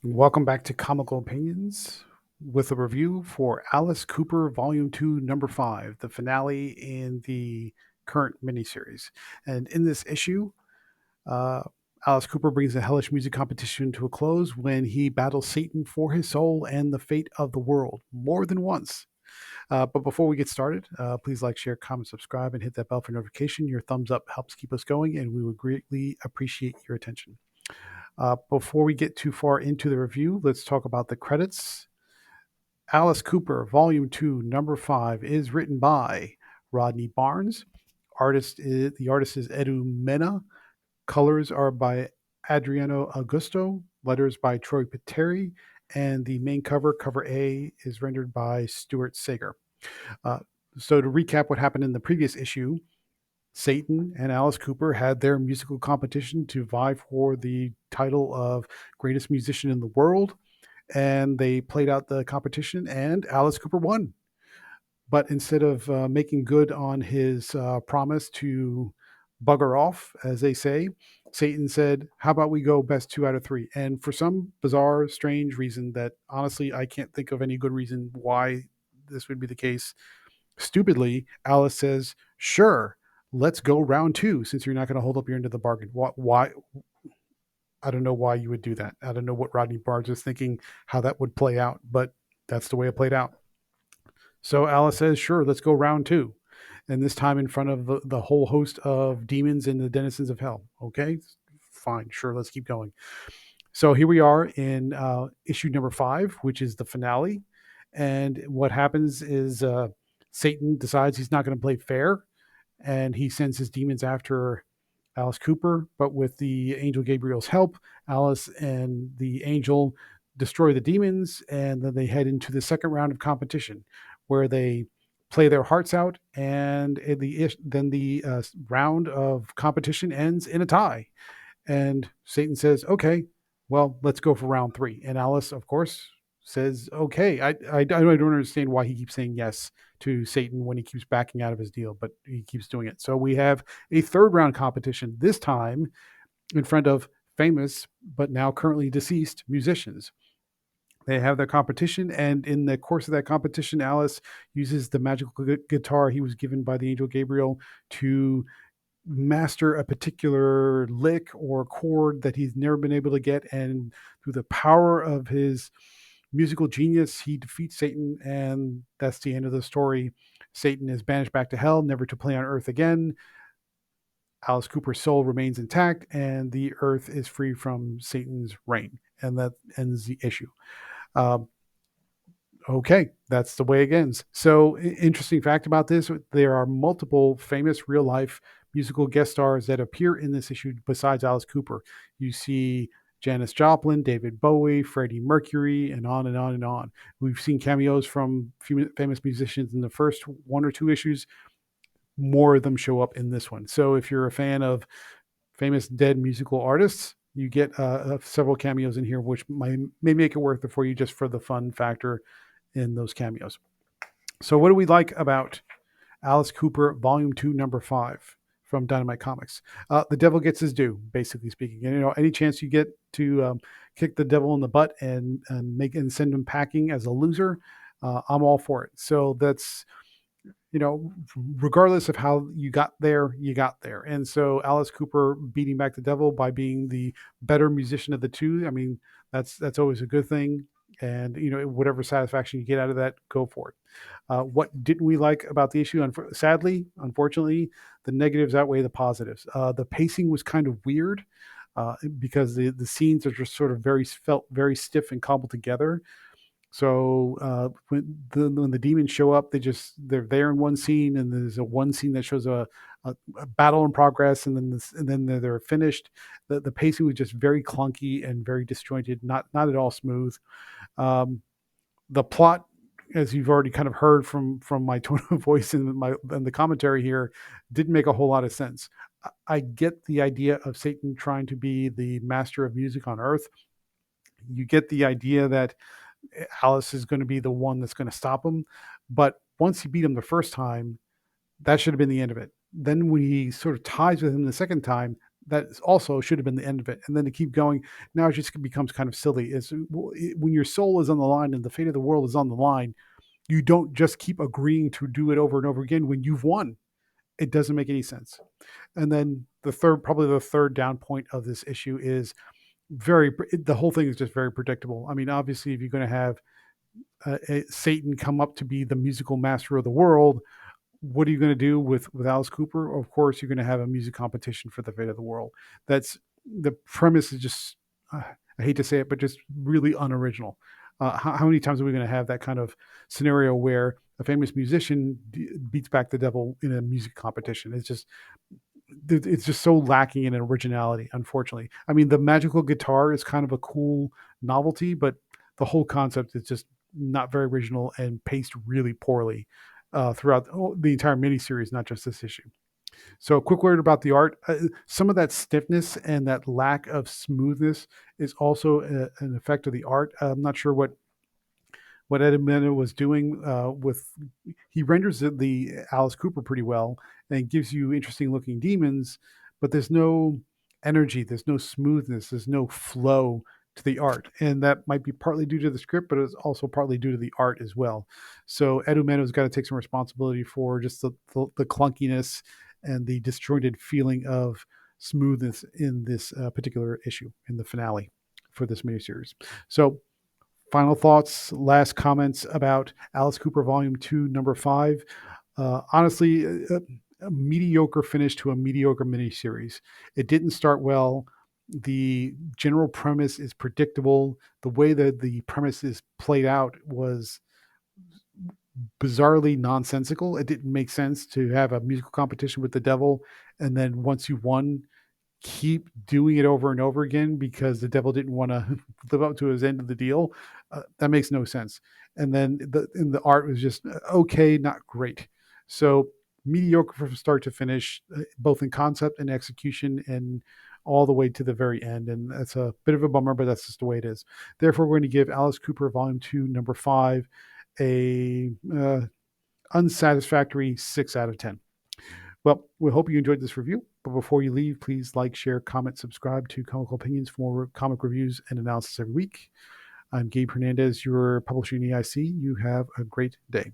Welcome back to Comical Opinions with a review for Alice Cooper Volume 2, Number 5, the finale in the current miniseries. And in this issue, uh, Alice Cooper brings the hellish music competition to a close when he battles Satan for his soul and the fate of the world more than once. But before we get started, please like, share, comment, subscribe, and hit that bell for notification. Your thumbs up helps keep us going, and we would greatly appreciate your attention. Before we get too far into the review, let's talk about the credits. Alice Cooper, Volume 2, Number 5, is written by Rodney Barnes. The artist is Edu Mena. Colors are by Adriano Augusto. Letters by Troy Peteri. And the main cover, cover A, is rendered by Stuart Sager. Uh, so to recap what happened in the previous issue, Satan and Alice Cooper had their musical competition to vie for the title of greatest musician in the world. And they played out the competition, and Alice Cooper won. But instead of making good on his promise to bugger off, as they say, Satan said, "How about we go best 2 out of 3?" And for some bizarre, strange reason that honestly I can't think of any good reason why this would be the case, stupidly, Alice says, "Sure, let's go round 2 since you're not going to hold up your end of the bargain." Why? I don't know why you would do that. I don't know what Rodney Barnes was thinking, how that would play out, but that's the way it played out. So Alice says, "Sure, let's go round 2." And this time in front of the whole host of demons and the denizens of hell. Okay, fine, sure, let's keep going. So here we are in issue number 5, which is the finale. And what happens is Satan decides he's not going to play fair, and he sends his demons after Alice Cooper. But with the angel Gabriel's help, Alice and the angel destroy the demons, and then they head into the second round of competition, where they play their hearts out, and then the round of competition ends in a tie. And Satan says, "Okay, well, let's go for round 3." And Alice, of course, says, "Okay." I don't understand why he keeps saying yes to Satan when he keeps backing out of his deal, but he keeps doing it. So we have a third round competition, this time in front of famous but now currently deceased musicians. They have their competition, and in the course of that competition, Alice uses the magical guitar he was given by the angel Gabriel to master a particular lick or chord that he's never been able to get. And through the power of his musical genius, he defeats Satan. And that's the end of the story. Satan is banished back to hell, never to play on earth again. Alice Cooper's soul remains intact, and the earth is free from Satan's reign. And that ends the issue. Um, Okay, that's the way it ends. So, interesting fact about this, there are multiple famous real life musical guest stars that appear in this issue besides Alice Cooper. You see Janis Joplin, David Bowie, Freddie Mercury, and on and on and on. We've seen cameos from famous musicians in the first 1 or 2 issues. More of them show up in this one. So, if you're a fan of famous dead musical artists, you get several cameos in here, which may make it worth it for you just for the fun factor in those cameos. So, what do we like about Alice Cooper, Volume 2, Number 5 from Dynamite Comics? The devil gets his due, basically speaking. And, any chance you get to kick the devil in the butt and send him packing as a loser, I'm all for it. So, that's, regardless of how you got there, you got there. And so Alice Cooper beating back the devil by being the better musician of the two, I mean, that's always a good thing. And whatever satisfaction you get out of that, go for it. What didn't we like about the issue? Sadly, unfortunately, the negatives outweigh the positives. The pacing was kind of weird because the scenes are just sort of felt very stiff and cobbled together. So when the demons show up, they're there in one scene, and there's a one scene that shows a battle in progress, and then they're finished. The pacing was just very clunky and very disjointed, not at all smooth. Um, the plot, as you've already kind of heard from my tone of voice and the commentary here, didn't make a whole lot of sense. I get the idea of Satan trying to be the master of music on Earth. You get the idea that Alice is going to be the one that's going to stop him. But once he beat him the first time, that should have been the end of it. Then when he sort of ties with him the second time, that also should have been the end of it. And then to keep going, now it just becomes kind of silly. Is when your soul is on the line and the fate of the world is on the line, you don't just keep agreeing to do it over and over again when you've won. It doesn't make any sense. And then probably the third down point of this issue is the whole thing is just very predictable. I mean, obviously, if you're going to have Satan come up to be the musical master of the world, what are you going to do with Alice Cooper? Of course, you're going to have a music competition for the fate of the world. That's the premise is just, I hate to say it, but just really unoriginal. How many times are we going to have that kind of scenario where a famous musician beats back the devil in a music competition? It's just so lacking in originality, unfortunately. I mean, the magical guitar is kind of a cool novelty, but the whole concept is just not very original and paced really poorly throughout the entire miniseries, not just this issue. So, a quick word about the art. Some of that stiffness and that lack of smoothness is also an effect of the art. I'm not sure what Edmund was doing he renders the Alice Cooper pretty well and gives you interesting looking demons, but there's no energy, there's no smoothness, there's no flow to the art. And that might be partly due to the script, but it's also partly due to the art as well. So Ed Umeno's got to take some responsibility for just the clunkiness and the disjointed feeling of smoothness in this particular issue, in the finale for this miniseries. So final thoughts, last comments about Alice Cooper Volume 2, Number 5. Honestly, a mediocre finish to a mediocre miniseries. It didn't start well. The general premise is predictable. The way that the premise is played out was bizarrely nonsensical. It didn't make sense to have a musical competition with the devil, and then once you won, keep doing it over and over again because the devil didn't want to live up to his end of the deal. That makes no sense. And then the art was just okay, not great. So mediocre from start to finish, both in concept and execution, and all the way to the very end. And that's a bit of a bummer, but that's just the way it is. Therefore, we're going to give Alice Cooper Volume 2, Number 5, a unsatisfactory 6 out of 10. Well, we hope you enjoyed this review. But before you leave, please like, share, comment, subscribe to Comical Opinions for more comic reviews and analysis every week. I'm Gabe Hernandez, your publisher in EIC. You have a great day.